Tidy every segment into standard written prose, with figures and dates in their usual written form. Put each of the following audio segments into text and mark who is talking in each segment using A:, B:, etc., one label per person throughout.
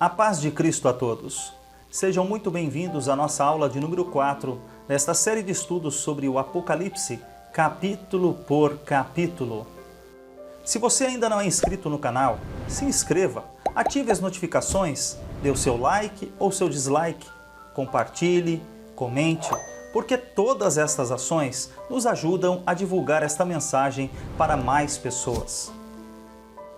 A: A paz de Cristo a todos. Sejam muito bem-vindos à nossa aula de número 4, nesta série de estudos sobre o Apocalipse, capítulo por capítulo. Se você ainda não é inscrito no canal, se inscreva, ative as notificações, dê o seu like ou seu dislike, compartilhe, comente, porque todas estas ações nos ajudam a divulgar esta mensagem para mais pessoas.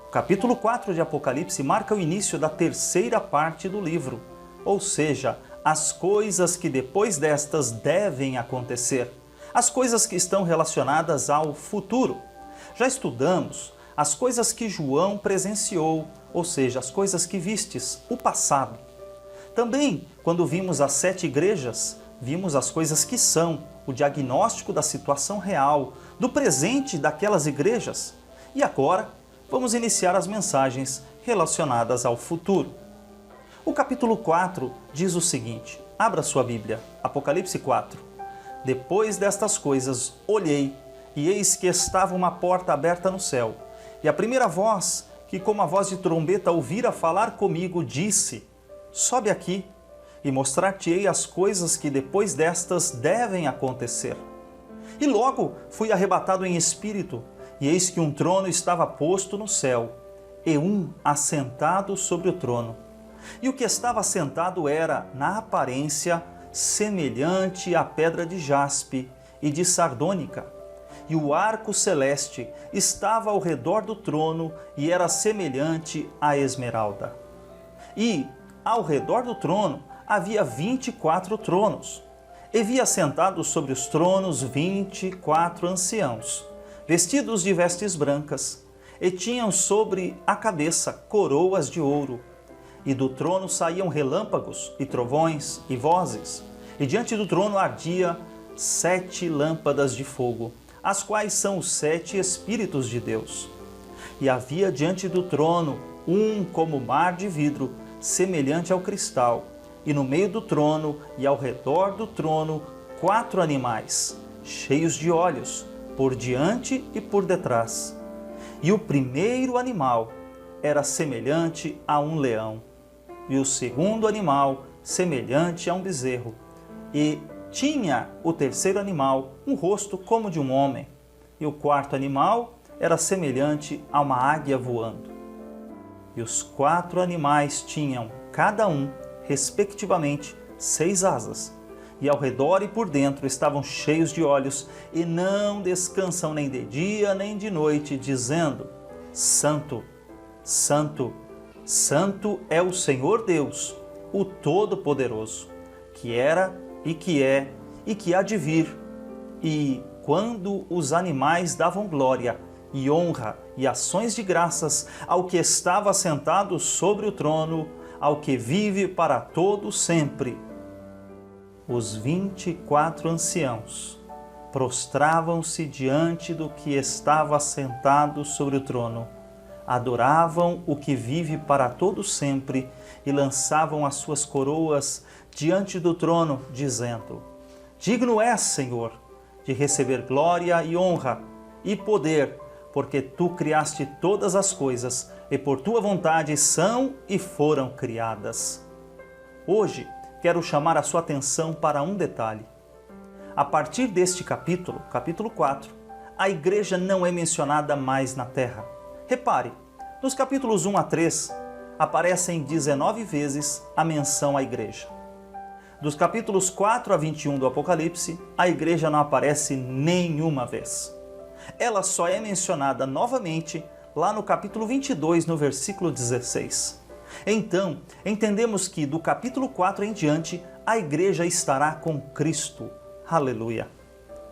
A: O capítulo 4 de Apocalipse marca o início da terceira parte do livro, ou seja, as coisas que depois destas devem acontecer, as coisas que estão relacionadas ao futuro. Já estudamos as coisas que João presenciou, ou seja, as coisas que vistes, o passado. Também, quando vimos as 7 igrejas, vimos as coisas que são, o diagnóstico da situação real, do presente daquelas igrejas. E agora, vamos iniciar as mensagens relacionadas ao futuro. O capítulo 4 diz o seguinte, abra sua Bíblia, Apocalipse 4. Depois destas coisas, olhei, e eis que estava uma porta aberta no céu. E a primeira voz, que como a voz de trombeta ouvira falar comigo, disse, sobe aqui, e mostrar-te-ei as coisas que depois destas devem acontecer. E logo fui arrebatado em espírito, e eis que um trono estava posto no céu, e um assentado sobre o trono. E o que estava assentado era, na aparência, semelhante à pedra de jaspe e de sardônica. E o arco celeste estava ao redor do trono e era semelhante à esmeralda. E, ao redor do trono, havia 24 tronos. E vi assentados sobre os tronos 24 anciãos, vestidos de vestes brancas, e tinham sobre a cabeça coroas de ouro. E do trono saíam relâmpagos, e trovões, e vozes. E diante do trono ardia 7 lâmpadas de fogo, as quais são os 7 Espíritos de Deus. E havia diante do trono um como mar de vidro, semelhante ao cristal, e no meio do trono e ao redor do trono 4 animais, cheios de olhos, por diante e por detrás. E o primeiro animal era semelhante a um leão, e o segundo animal semelhante a um bezerro, e tinha o terceiro animal um rosto como de um homem, e o quarto animal era semelhante a uma águia voando. E os 4 animais tinham, cada um, respectivamente, 6 asas, e ao redor e por dentro estavam cheios de olhos, e não descansam nem de dia nem de noite, dizendo, Santo, Santo, Santo é o Senhor Deus, o Todo-Poderoso, que era e que é e que há de vir. E quando os animais davam glória e honra e ações de graças ao que estava sentado sobre o trono, ao que vive para todo sempre, os 24 anciãos prostravam-se diante do que estava sentado sobre o trono, adoravam o que vive para todo sempre e lançavam as suas coroas diante do trono, dizendo, digno és, Senhor, de receber glória e honra e poder, porque tu criaste todas as coisas e por tua vontade são e foram criadas. Hoje, quero chamar a sua atenção para um detalhe. A partir deste capítulo, capítulo 4, a igreja não é mencionada mais na terra. Repare, nos capítulos 1 a 3, aparecem 19 vezes a menção à igreja. Dos capítulos 4 a 21 do Apocalipse, a igreja não aparece nenhuma vez. Ela só é mencionada novamente lá no capítulo 22, no versículo 16. Então, entendemos que do capítulo 4 em diante, a igreja estará com Cristo. Aleluia!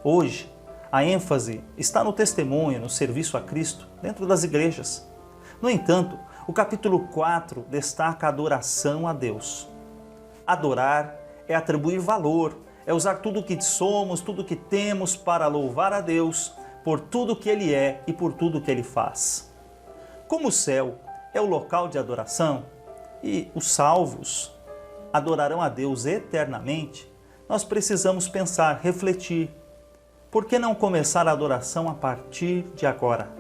A: Hoje, a ênfase está no testemunho, no serviço a Cristo, dentro das igrejas. No entanto, o capítulo 4 destaca a adoração a Deus. Adorar é atribuir valor, é usar tudo o que somos, tudo o que temos para louvar a Deus por tudo que Ele é e por tudo que Ele faz. Como o céu é o local de adoração e os salvos adorarão a Deus eternamente, nós precisamos pensar, refletir. Por que não começar a adoração a partir de agora?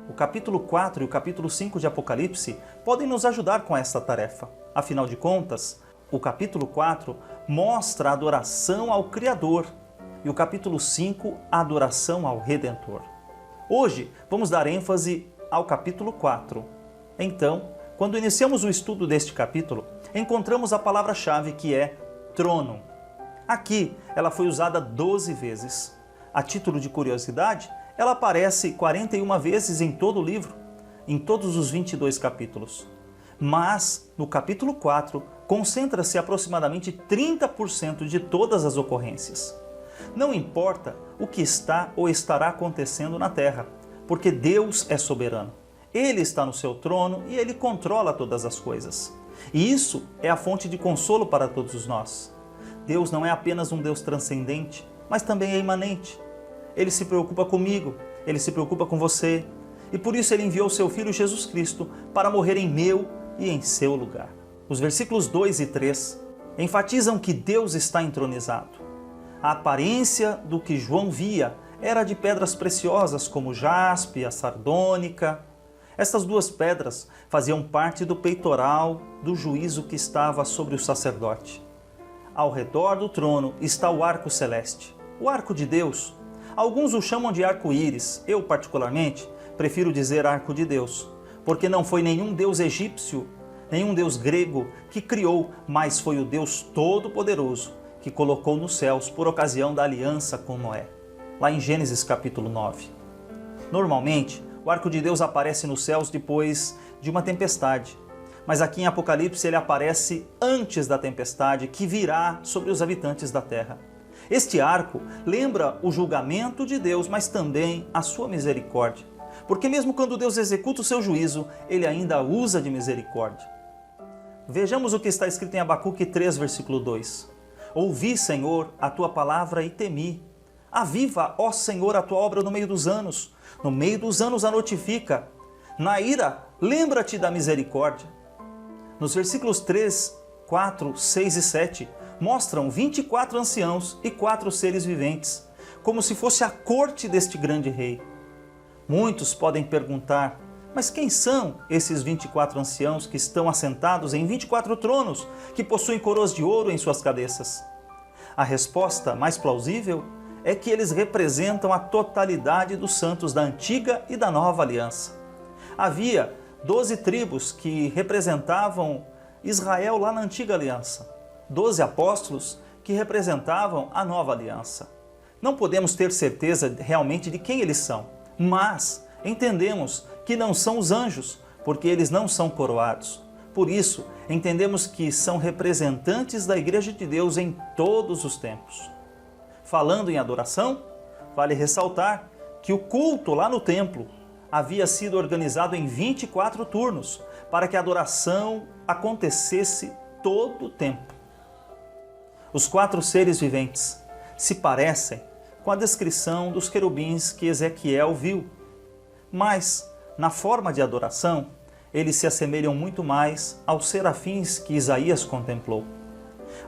A: O capítulo 4 e o capítulo 5 de Apocalipse podem nos ajudar com essa tarefa. Afinal de contas, o capítulo 4 mostra a adoração ao Criador e o capítulo 5 a adoração ao Redentor. Hoje vamos dar ênfase ao capítulo 4. Então, quando iniciamos o estudo deste capítulo, encontramos a palavra-chave que é trono. Aqui ela foi usada 12 vezes. A título de curiosidade, ela aparece 41 vezes em todo o livro, em todos os 22 capítulos. Mas, no capítulo 4, concentra-se aproximadamente 30% de todas as ocorrências. Não importa o que está ou estará acontecendo na terra, porque Deus é soberano. Ele está no seu trono e Ele controla todas as coisas. E isso é a fonte de consolo para todos nós. Deus não é apenas um Deus transcendente, mas também é imanente. Ele se preocupa comigo, Ele se preocupa com você, e por isso Ele enviou seu Filho Jesus Cristo para morrer em meu e em seu lugar. Os versículos 2 e 3 enfatizam que Deus está entronizado. A aparência do que João via era de pedras preciosas como jaspe, a sardônica. Estas duas pedras faziam parte do peitoral do juízo que estava sobre o sacerdote. Ao redor do trono está o arco celeste, o arco de Deus. Alguns o chamam de arco-íris. Eu, particularmente, prefiro dizer arco de Deus, porque não foi nenhum deus egípcio, nenhum deus grego que criou, mas foi o Deus Todo-Poderoso que colocou nos céus por ocasião da aliança com Noé, lá em Gênesis capítulo 9. Normalmente, o arco de Deus aparece nos céus depois de uma tempestade, mas aqui em Apocalipse ele aparece antes da tempestade que virá sobre os habitantes da terra. Este arco lembra o julgamento de Deus, mas também a sua misericórdia. Porque mesmo quando Deus executa o seu juízo, Ele ainda usa de misericórdia. Vejamos o que está escrito em Abacuque 3, versículo 2. Ouvi, Senhor, a tua palavra e temi. Aviva, ó Senhor, a tua obra no meio dos anos. No meio dos anos a notifica. Na ira, lembra-te da misericórdia. Nos versículos 3, 4, 6 e 7, mostram 24 anciãos e 4 seres viventes, como se fosse a corte deste grande rei. Muitos podem perguntar, mas quem são esses 24 anciãos que estão assentados em 24 tronos, que possuem coroas de ouro em suas cabeças? A resposta mais plausível é que eles representam a totalidade dos santos da antiga e da nova aliança. Havia 12 tribos que representavam Israel lá na antiga aliança. 12 apóstolos que representavam a nova aliança. Não podemos ter certeza realmente de quem eles são, mas entendemos que não são os anjos, porque eles não são coroados. Por isso, entendemos que são representantes da Igreja de Deus em todos os tempos. Falando em adoração, vale ressaltar que o culto lá no templo havia sido organizado em 24 turnos, para que a adoração acontecesse todo o tempo. Os 4 seres viventes se parecem com a descrição dos querubins que Ezequiel viu, mas, na forma de adoração, eles se assemelham muito mais aos serafins que Isaías contemplou.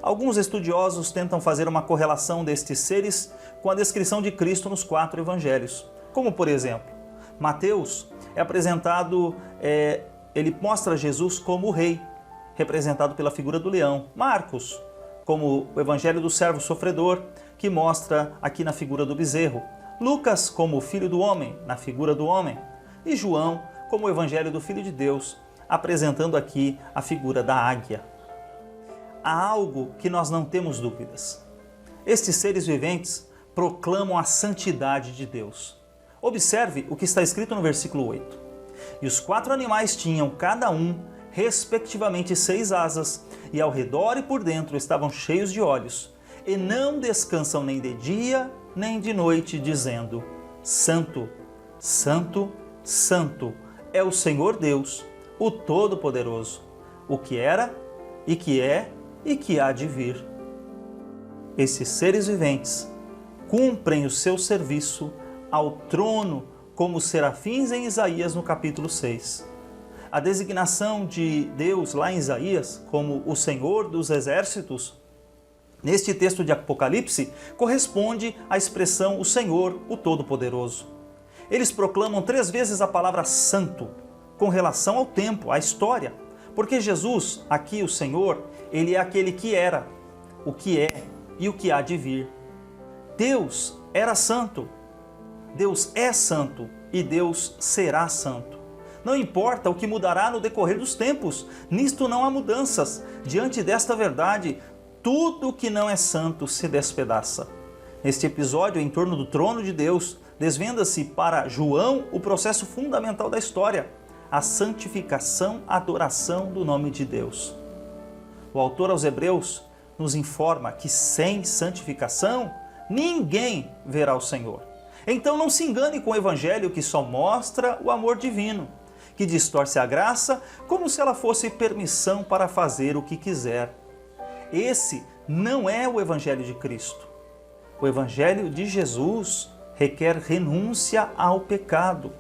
A: Alguns estudiosos tentam fazer uma correlação destes seres com a descrição de Cristo nos 4 evangelhos, como por exemplo, Mateus é apresentado, ele mostra Jesus como o rei, representado pela figura do leão. Marcos, como o evangelho do servo sofredor, que mostra aqui na figura do bezerro. Lucas, como o filho do homem, na figura do homem. E João, como o evangelho do Filho de Deus, apresentando aqui a figura da águia. Há algo que nós não temos dúvidas. Estes seres viventes proclamam a santidade de Deus. Observe o que está escrito no versículo 8. E os 4 animais tinham, cada um, respectivamente 6 asas, e ao redor e por dentro estavam cheios de olhos, e não descansam nem de dia nem de noite, dizendo: Santo, Santo, Santo é o Senhor Deus, o Todo-Poderoso, o que era, e que é, e que há de vir. Esses seres viventes cumprem o seu serviço ao trono como os serafins em Isaías no capítulo 6. A designação de Deus lá em Isaías como o Senhor dos Exércitos, neste texto de Apocalipse, corresponde à expressão o Senhor, o Todo-Poderoso. Eles proclamam 3 vezes a palavra santo, com relação ao tempo, à história, porque Jesus, aqui o Senhor, ele é aquele que era, o que é e o que há de vir. Deus era santo, Deus é santo e Deus será santo. Não importa o que mudará no decorrer dos tempos, nisto não há mudanças. Diante desta verdade, tudo que não é santo se despedaça. Neste episódio, em torno do trono de Deus, desvenda-se para João o processo fundamental da história, a santificação, adoração do nome de Deus. O autor aos Hebreus nos informa que sem santificação, ninguém verá o Senhor. Então não se engane com o evangelho que só mostra o amor divino, que distorce a graça como se ela fosse permissão para fazer o que quiser. Esse não é o evangelho de Cristo. O evangelho de Jesus requer renúncia ao pecado,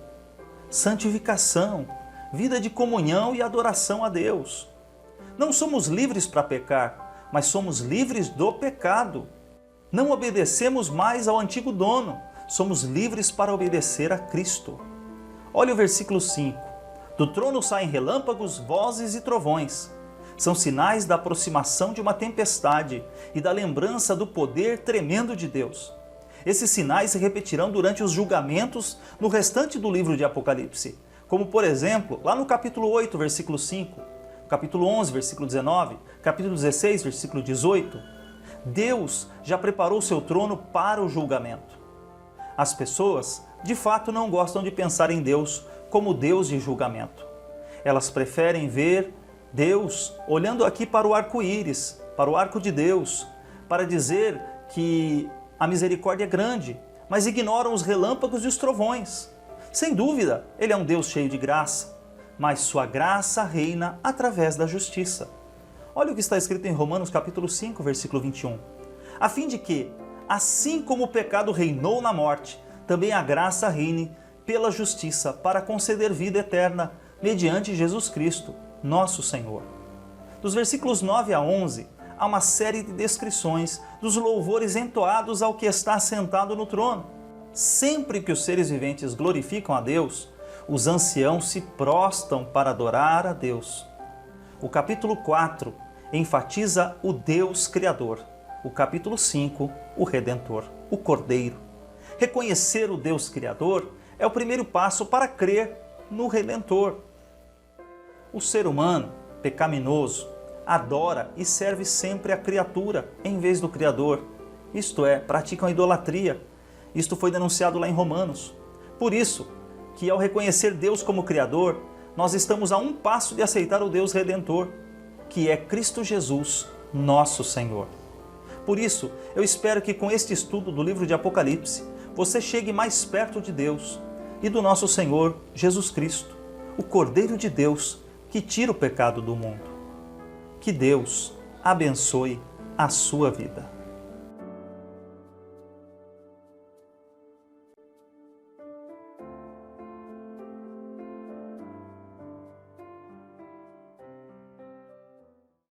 A: santificação, vida de comunhão e adoração a Deus. Não somos livres para pecar, mas somos livres do pecado. Não obedecemos mais ao antigo dono, somos livres para obedecer a Cristo. Olha o versículo 5. Do trono saem relâmpagos, vozes e trovões. São sinais da aproximação de uma tempestade e da lembrança do poder tremendo de Deus. Esses sinais se repetirão durante os julgamentos no restante do livro de Apocalipse, como por exemplo, lá no capítulo 8, versículo 5, capítulo 11, versículo 19, capítulo 16, versículo 18. Deus já preparou o seu trono para o julgamento. As pessoas, de fato, não gostam de pensar em Deus como Deus de julgamento. Elas preferem ver Deus olhando aqui para o arco-íris, para o arco de Deus, para dizer que a misericórdia é grande, mas ignoram os relâmpagos e os trovões. Sem dúvida, Ele é um Deus cheio de graça, mas sua graça reina através da justiça. Olha o que está escrito em Romanos capítulo 5, versículo 21. A fim de que, assim como o pecado reinou na morte, também a graça reine pela justiça para conceder vida eterna mediante Jesus Cristo, nosso Senhor. Dos versículos 9 a 11, há uma série de descrições dos louvores entoados ao que está sentado no trono. Sempre que os seres viventes glorificam a Deus, os anciãos se prostam para adorar a Deus. O capítulo 4 enfatiza o Deus Criador. O capítulo 5, o Redentor, o Cordeiro. Reconhecer o Deus Criador é o primeiro passo para crer no Redentor. O ser humano, pecaminoso, adora e serve sempre a criatura em vez do Criador. Isto é, praticam idolatria. Isto foi denunciado lá em Romanos. Por isso, que ao reconhecer Deus como Criador, nós estamos a um passo de aceitar o Deus Redentor, que é Cristo Jesus, nosso Senhor. Por isso, eu espero que com este estudo do livro de Apocalipse, você chegue mais perto de Deus e do nosso Senhor Jesus Cristo, o Cordeiro de Deus que tira o pecado do mundo. Que Deus abençoe a sua vida.